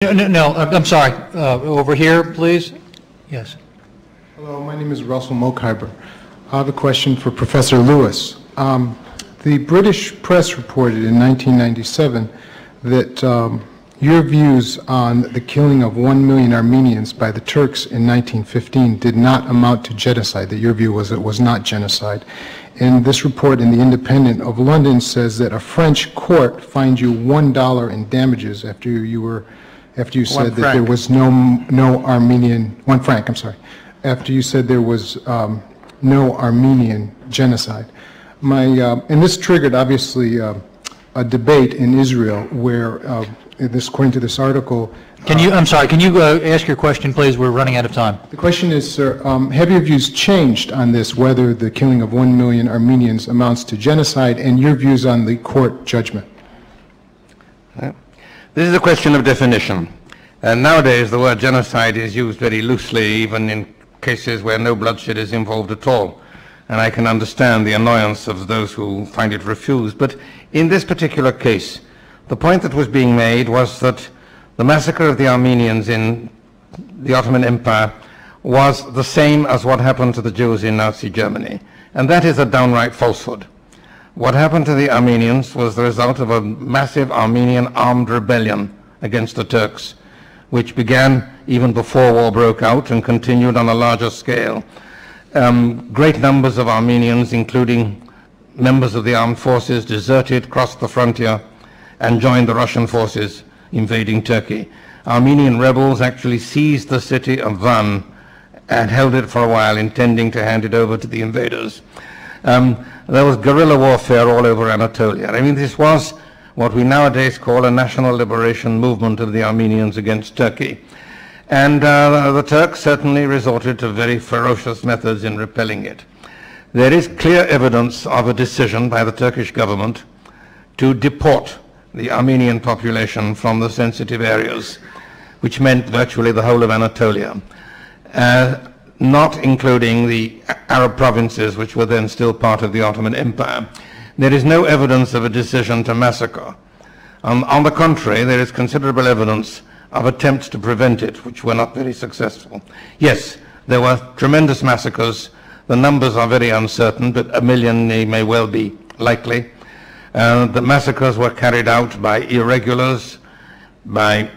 No, I'm sorry. Over here, please. Yes. Hello, my name is Russell Mokhyber. I have a question for Professor Lewis. The British press reported in 1997 that your views on the killing of 1 million Armenians by the Turks in 1915 did not amount to genocide, that your view was it was not genocide. And this report in the Independent of London says that a French court fined you $1 in damages after you said that there was no Armenian, 1 franc, I'm sorry, after you said there was no Armenian genocide. And this triggered obviously a debate in Israel where according to this article. I'm sorry, can you ask your question, please? We're running out of time. The question is, sir, have your views changed on this, whether the killing of 1 million Armenians amounts to genocide, and your views on the court judgment? This is a question of definition. And nowadays the word genocide is used very loosely, even in cases where no bloodshed is involved at all. And I can understand the annoyance of those who find it refused. But in this particular case, the point that was being made was that the massacre of the Armenians in the Ottoman Empire was the same as what happened to the Jews in Nazi Germany. And that is a downright falsehood. What happened to the Armenians was the result of a massive Armenian armed rebellion against the Turks, which began even before war broke out and continued on a larger scale. Great numbers of Armenians, including members of the armed forces, deserted, crossed the frontier, and joined the Russian forces invading Turkey. Armenian rebels actually seized the city of Van and held it for a while, intending to hand it over to the invaders. There was guerrilla warfare all over Anatolia. I mean, this was what we nowadays call a national liberation movement of the Armenians against Turkey. And the Turks certainly resorted to very ferocious methods in repelling it. There is clear evidence of a decision by the Turkish government to deport the Armenian population from the sensitive areas, which meant virtually the whole of Anatolia, not including the Arab provinces, which were then still part of the Ottoman Empire. There is no evidence of a decision to massacre. On the contrary, there is considerable evidence of attempts to prevent it, which were not very successful. Yes, there were tremendous massacres. The numbers are very uncertain, but 1 million may well be likely. The massacres were carried out by irregulars, by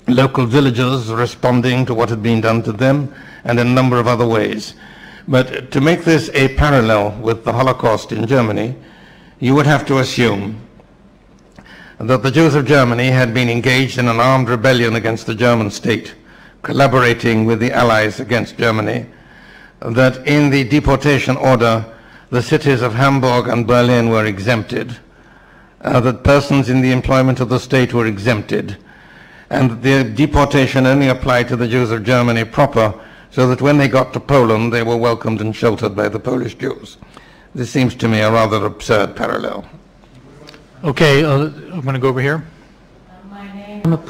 local villagers responding to what had been done to them, and in a number of other ways. But to make this a parallel with the Holocaust in Germany, you would have to assume that the Jews of Germany had been engaged in an armed rebellion against the German state, collaborating with the Allies against Germany, that in the deportation order, the cities of Hamburg and Berlin were exempted, that persons in the employment of the state were exempted, and the deportation only applied to the Jews of Germany proper, so that when they got to Poland, they were welcomed and sheltered by the Polish Jews. This seems to me a rather absurd parallel. Okay, I'm going to go over here.